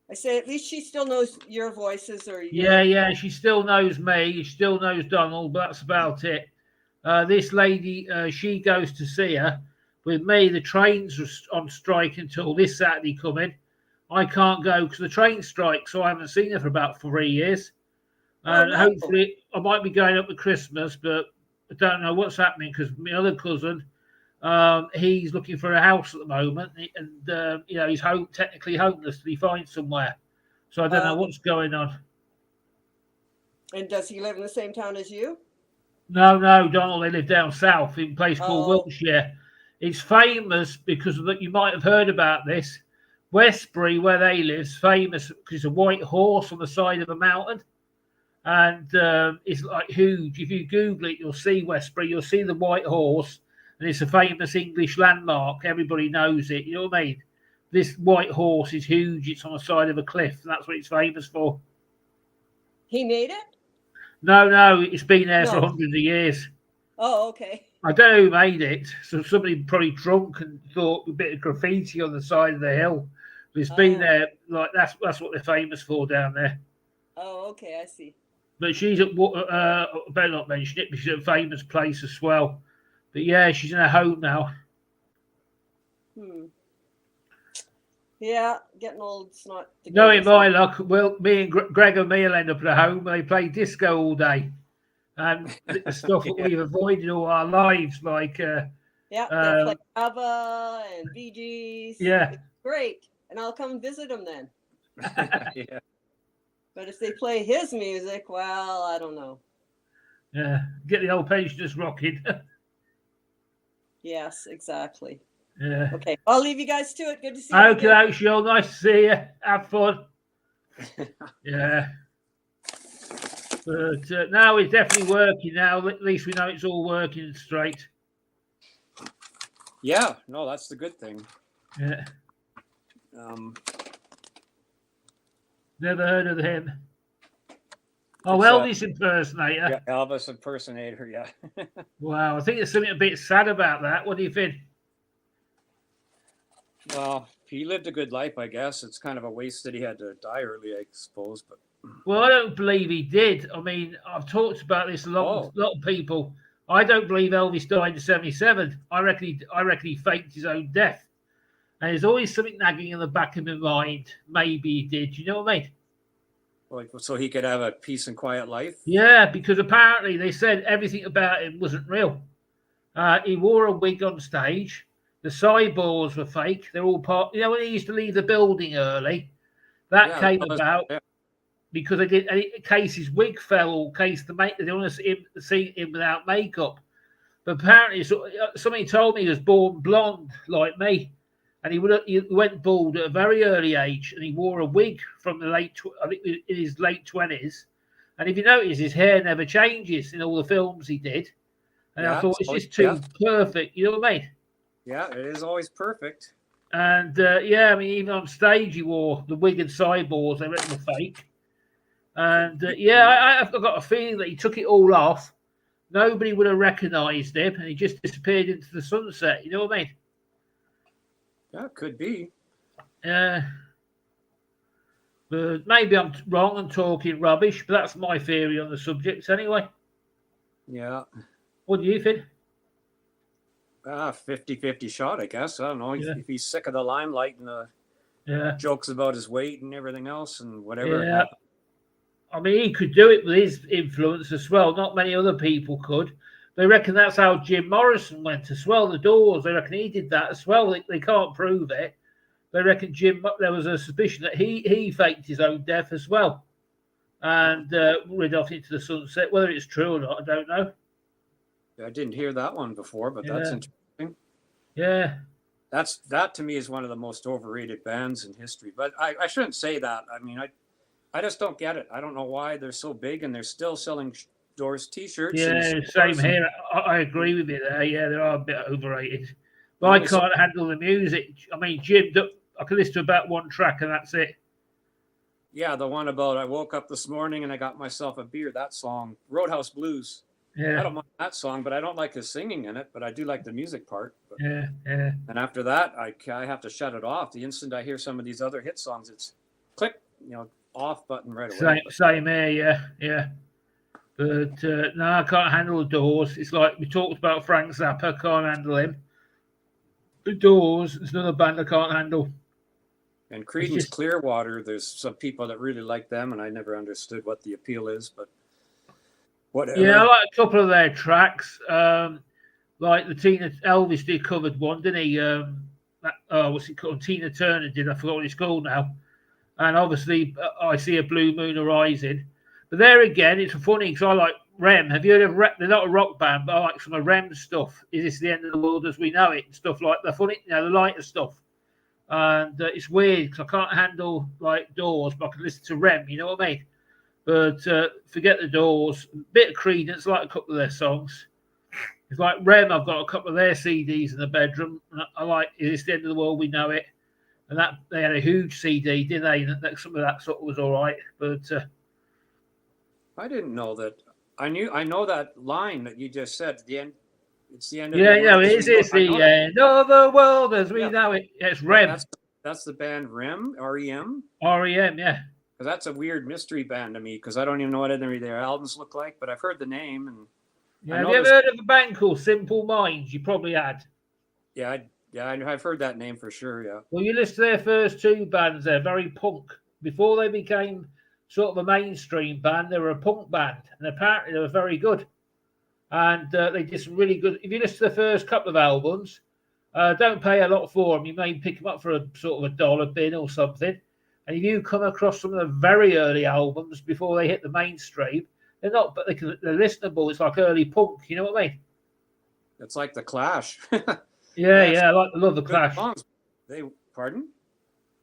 I say at least she still knows your voices or your... Yeah. She still knows me. She still knows Donald, but that's about it. This lady, she goes to see her. With me, the trains are on strike until this Saturday coming. I can't go because the train strike, so I haven't seen her for about 3 years. And no. hopefully, I might be going up to Christmas, but I don't know what's happening because my other cousin, he's looking for a house at the moment, and he's technically homeless till he finds somewhere. So I don't know what's going on. And does he live in the same town as you? No, Donald, they live down south in a place called Wiltshire. It's famous because of that. You might have heard about this. Westbury, where they live, is famous because it's a white horse on the side of a mountain. And it's like huge. If you Google it, you'll see Westbury, you'll see the white horse, and it's a famous English landmark. Everybody knows it. You know what I mean? This white horse is huge. It's on the side of a cliff. And that's what it's famous for. He made it? No, it's been there for hundreds of years. Oh, okay. I don't know who made it. So somebody probably drunk and thought a bit of graffiti on the side of the hill. But it's been there. Like that's what they're famous for down there. Oh, okay, I see. But she's at I better not mention it because she's at a famous place as well. But yeah, she's in her home now. Yeah, getting old. It's not. Knowing my luck, well, me and Greg and me will end up at home. They play disco all day, and the stuff that we've avoided all our lives, like they'll play ABBA and Bee Gees. Yeah, it's great, and I'll come visit them then. Yeah. But if they play his music, well, I don't know. Yeah, get the old pensioners rocking. Yes, exactly. Yeah. Okay, I'll leave you guys to it. Good to see you. Okay, Sean. Nice to see you. Have fun. Yeah. But now it's definitely working now. At least we know it's all working straight. Yeah, no, that's the good thing. Yeah. Never heard of him. Oh, Elvis impersonator. Yeah, Elvis impersonator, yeah. Wow, I think there's something a bit sad about that. What do you think? Well, he lived a good life, I guess. It's kind of a waste that he had to die early, I suppose. But well, I don't believe he did. I mean, I've talked about this a lot of people. I don't believe Elvis died in '77. I reckon he faked his own death. And there's always something nagging in the back of my mind. Maybe he did. You know what I mean? like, so he could have a peace and quiet life. Yeah, because apparently they said everything about him wasn't real. He wore a wig on stage. The cyborgs were fake. They're all part. You know when he used to leave the building early, that came about because they did. In case his wig fell, or in case they didn't want to see him without makeup. But apparently, somebody told me he was born blonde like me, and he went bald at a very early age, and he wore a wig from the I think in his late 20s. And if you notice, his hair never changes in all the films he did. And I Yeah, thought, it's just too perfect. You know what I mean? Yeah, it is always perfect. And yeah, I mean, even on stage, he wore the wig and cyborgs. They reckon were fake. And yeah, I've got a feeling that he took it all off. Nobody would have recognised him, and he just disappeared into the sunset. You know what I mean? Yeah, could be. Yeah. But maybe I'm wrong and talking rubbish, but that's my theory on the subject anyway. Yeah. What do you think? 50-50 shot, I guess. I don't know Yeah. if he's sick of the limelight and the jokes about his weight and everything else and whatever. Yeah. I mean, he could do it with his influence as well. Not many other people could. They reckon that's how Jim Morrison went as well. The Doors, they reckon he did that as well. They can't prove it. They reckon there was a suspicion that he faked his own death as well and rid off into the sunset. Whether it's true or not, I don't know. I didn't hear that one before, but that's interesting. Yeah. That to me is one of the most overrated bands in history. But I shouldn't say that. I mean, I just don't get it. I don't know why they're so big and they're still selling Doors T-shirts. Yeah, same here. I agree with you there. Yeah, they are a bit overrated. But I can't handle the music. I mean, Jim, I can listen to about one track and that's it. Yeah, the one about I woke up this morning and I got myself a beer. That song, Roadhouse Blues. Yeah. I don't mind that song, but I don't like his singing in it. But I do like the music part. But, yeah. And after that, I have to shut it off. The instant I hear some of these other hit songs, it's click, off button right away. Same here, yeah. But no, I can't handle the Doors. It's like we talked about Frank Zappa. Can't handle him. The Doors is another band I can't handle. And Creedence Clearwater, there's some people that really like them, and I never understood what the appeal is, but whatever. Yeah, I like a couple of their tracks. Like the Elvis did covered one, didn't he? What's it called? Tina Turner did. I forgot what it's called now. And obviously, I See a Blue Moon Arising. But there again, it's funny because I like Rem. Have you heard of Rem? They're not a rock band, but I like some of Rem's stuff. Is This the End of the World as We Know It? And stuff like the funny, the lighter stuff. And it's weird because I can't handle like Doors, but I can listen to Rem. You know what I mean? But forget the Doors. A bit of Creedence, like a couple of their songs. It's like Rem. I've got a couple of their CDs in the bedroom. And I like Is This the End of the World We Know It? And that they had a huge CD, didn't they? And some of that sort of was all right, but I didn't know that. I know that line that you just said. The end. It's the end of the world. Yeah, it's the end of the world as we know it. Yeah, it's Rem. That's the band Rem, R-E-M. R-E-M, yeah. Because that's a weird mystery band to me. Because I don't even know what any of their albums look like, but I've heard the name. And have you ever heard of a band called Simple Minds? You probably had. Yeah, I've heard that name for sure, yeah. Well, you listen to their first two bands, they're very punk. Before they became sort of a mainstream band, they were a punk band. And apparently they were very good. And they did some really good... If you listen to the first couple of albums, don't pay a lot for them. You may pick them up for a sort of $1 bin or something. And if you come across some of the very early albums before they hit the mainstream, they're not... But they're listenable. It's like early punk, you know what I mean? It's like The Clash. Yeah, I love the Clash. Pardon?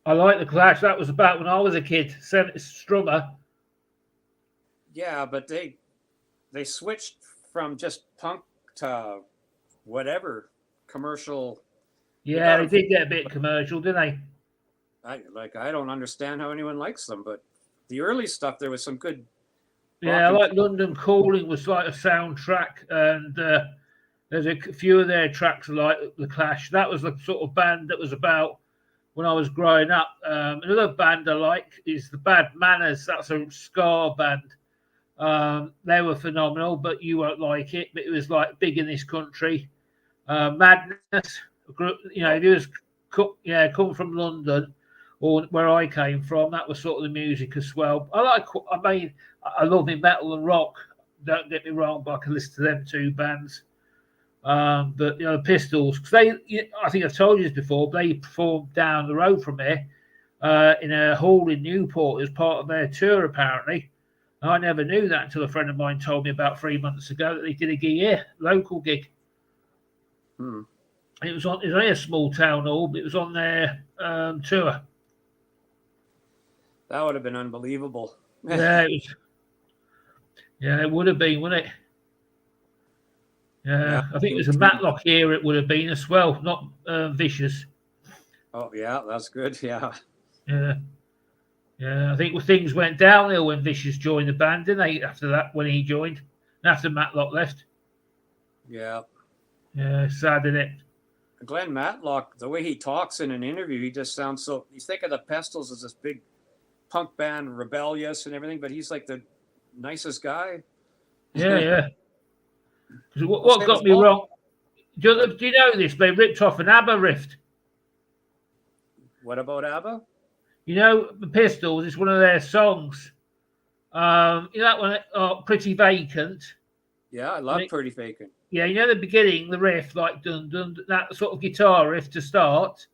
I like the Clash. That was about when I was a kid. Strummer. Yeah, but they switched from just punk to whatever commercial. Yeah, they did get a bit commercial, didn't they? I don't understand how anyone likes them, but the early stuff there was some good. Yeah, I like London Calling was like a soundtrack, and there's a few of their tracks like the Clash. That was the sort of band that was about when I was growing up. Another band I like is the Bad Manners. That's a ska band. They were phenomenal, but you won't like it. But it was like big in this country. Madness, if you was come from London or where I came from, that was sort of the music as well. I love in metal and rock. Don't get me wrong, but I can listen to them two bands. But the Pistols, because I think I've told you this before, they performed down the road from here in a hall in Newport as part of their tour, apparently. And I never knew that until a friend of mine told me about 3 months ago that they did a gig here, local gig. It was only a small town hall, but it was on their tour. That would have been unbelievable. Yeah, it was. Yeah, it would have been, wouldn't it? Yeah, I think it was a Matlock era. It would have been as well, not Vicious. Oh yeah, that's good. Yeah. Yeah, yeah. I think things went downhill when Vicious joined the band, didn't they? After that, when he joined, after Matlock left. Yeah. Yeah, sad, isn't it? Glenn Matlock, the way he talks in an interview, he just sounds so. You think of the Pistols as this big punk band, rebellious and everything, but he's like the nicest guy. Yeah, yeah. What got me wrong? Do you know this? They ripped off an ABBA riff. What about ABBA? You know, the Pistols is one of their songs. You know that one, Pretty Vacant. Yeah, I love Pretty Vacant. Yeah, you know the beginning, the riff, like dun dun, that sort of guitar riff to start.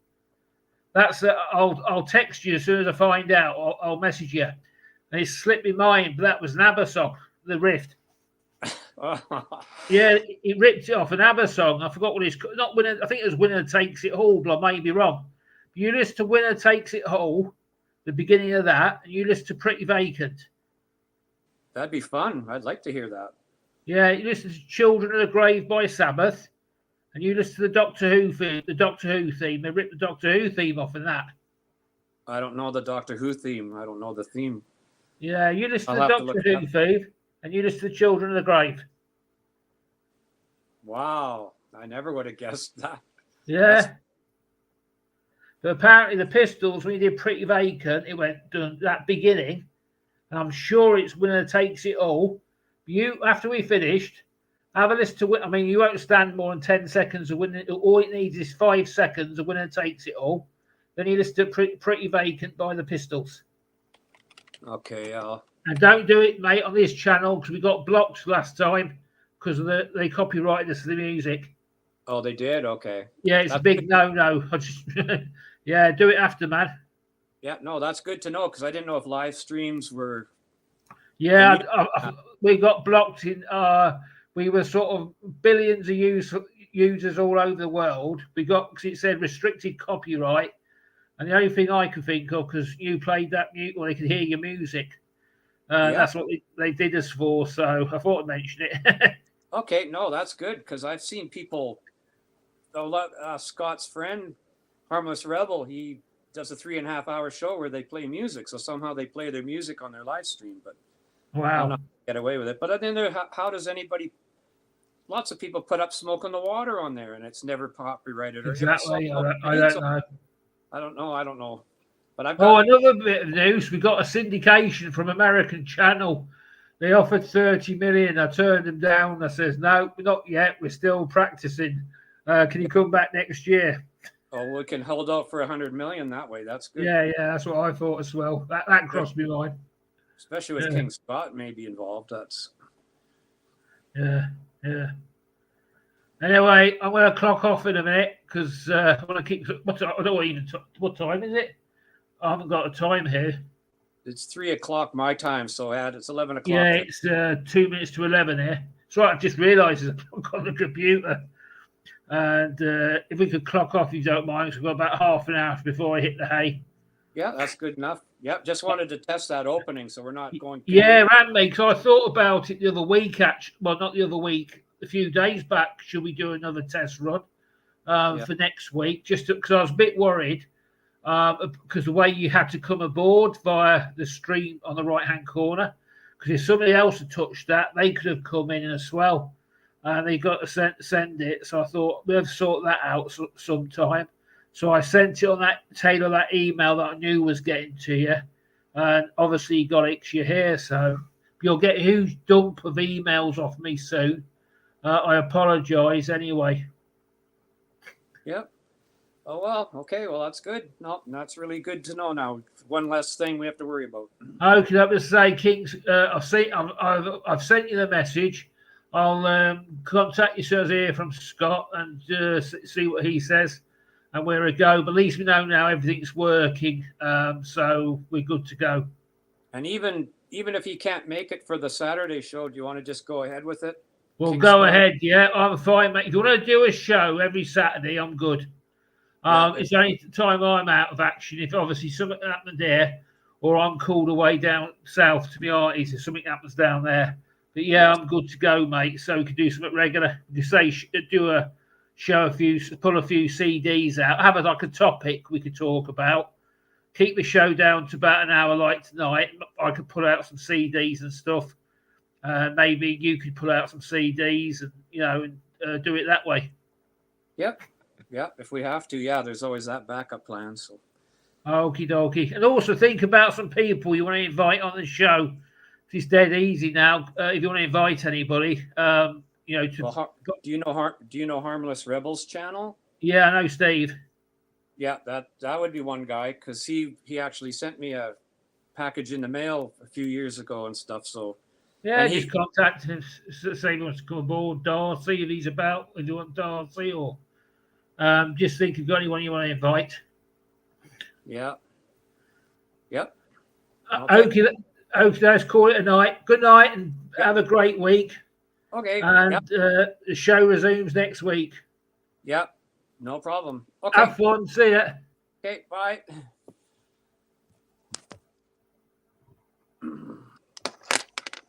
That's I'll text you as soon as I find out. I'll message you. And it slipped my mind, but that was an ABBA song, the riff. Yeah, he ripped it off an ABBA song. I forgot what it's called. Not Winner. I think it was Winner Takes It All, but I may be wrong. You listen to Winner Takes It All, the beginning of that, and you listen to Pretty Vacant. That'd be fun. I'd like to hear that. Yeah, you listen to Children of the Grave by Sabbath, and you listen to the Doctor Who theme. They ripped the Doctor Who theme off in that. I don't know the Doctor Who theme. I don't know the theme. Yeah, you listen to the Doctor Who theme, and you listen to Children of the Grave. Wow, I never would have guessed that. Yeah. But apparently the Pistols, when he did Pretty Vacant, it went done that beginning, and I'm sure it's Winner Takes It All. You, after we finished, have a listen to. I mean, you won't stand more than 10 seconds of Winner. All it needs is 5 seconds of Winner Takes It All. Then you listen to Pretty Vacant by the Pistols. Okay, and don't do it, mate, on this channel because we got blocked last time because they copyrighted us the music. Oh, they did? Okay. Yeah, it's a big no. Yeah, do it after, man. Yeah, no, that's good to know because I didn't know if live streams were. Yeah, we got blocked in. We were sort of billions of users all over the world. We got because it said restricted copyright, and the only thing I could think of because you played that mute, well, they could hear your music. That's what they did us for. So I thought I'd mention it. Okay, no, that's good because I've seen people. Scott's friend, Harmless Rebel, he does a 3.5-hour show where they play music. So somehow they play their music on their live stream, but wow, I'm not get away with it. But then how does anybody? Lots of people put up Smoke on the Water on there, and it's never copyrighted. Exactly. I don't know. But I've got another bit of news. We got a syndication from American Channel. They offered 30 million. I turned them down. I says, no, not yet. We're still practicing. Can you come back next year? Oh, we can hold out for 100 million that way. That's good. Yeah, that's what I thought as well. That crossed my mind. Especially with King Scott maybe involved. That's yeah. Anyway, I'm going to clock off in a minute because I want to keep. I don't know what time is it? I haven't got a time here. It's 3:00 my time, so it's 11 o'clock. Yeah, it's 2 minutes to 11 here. It's right. I've just realised there's a clock on the computer. And if we could clock off, if you don't mind, we've got about half an hour before I hit the hay. Yeah, that's good enough. Yep, just wanted to test that opening, so we're not going. Yeah, and me, because I thought about it the other week. Well, not the other week. A few days back, should we do another test run for next week? Just because I was a bit worried because the way you had to come aboard via the stream on the right-hand corner. Because if somebody else had touched that, they could have come in as well. And they got to send it. So I thought we'll sort that out sometime. So I sent it on that email that I knew was getting to you. And obviously you got it because you're here. So you'll get a huge dump of emails off me soon. I apologise anyway. Yep. Oh, well, okay. Well, that's good. No, that's really good to know now. One less thing we have to worry about. Okay, I was say, Kings, I've sent you the message. I'll contact you as hear from Scott and see what he says and where to go. But at least we know now everything's working, so we're good to go. And even if he can't make it for the Saturday show, do you want to just go ahead with it? Well, King's go Park. ahead. Yeah, I'm fine, mate. If you want to do a show every Saturday, I'm good. Yeah. It's only the time I'm out of action. If obviously something happened there, or I'm called away down south to my aunties, if something happens down there. But yeah, I'm good to go, mate. So we could do something regular. You say do a show, pull a few CDs out, have like a topic we could talk about. Keep the show down to about an hour, like tonight. I could pull out some CDs and stuff. Maybe you could pull out some CDs and do it that way. Yep. Yeah. If we have to, yeah, there's always that backup plan. So. Okie dokie. And also think about some people you want to invite on the show. It's dead easy now. If you want to invite anybody, to Well, do you know Harmless Rebels channel? yeah, I know Steve. Yeah, that would be one guy because he actually sent me a package in the mail a few years ago and stuff. So Yeah, and just contact him, say he wants to come aboard, Darcy, if he's about, if you want Darcy, or just think if you've got anyone you want to invite. yeah, yep. Okay, let's call it a night. Good night and have a great week. Okay. And Yep. The show resumes next week. Yep. No problem. Okay. Have fun. See ya. Okay. Bye.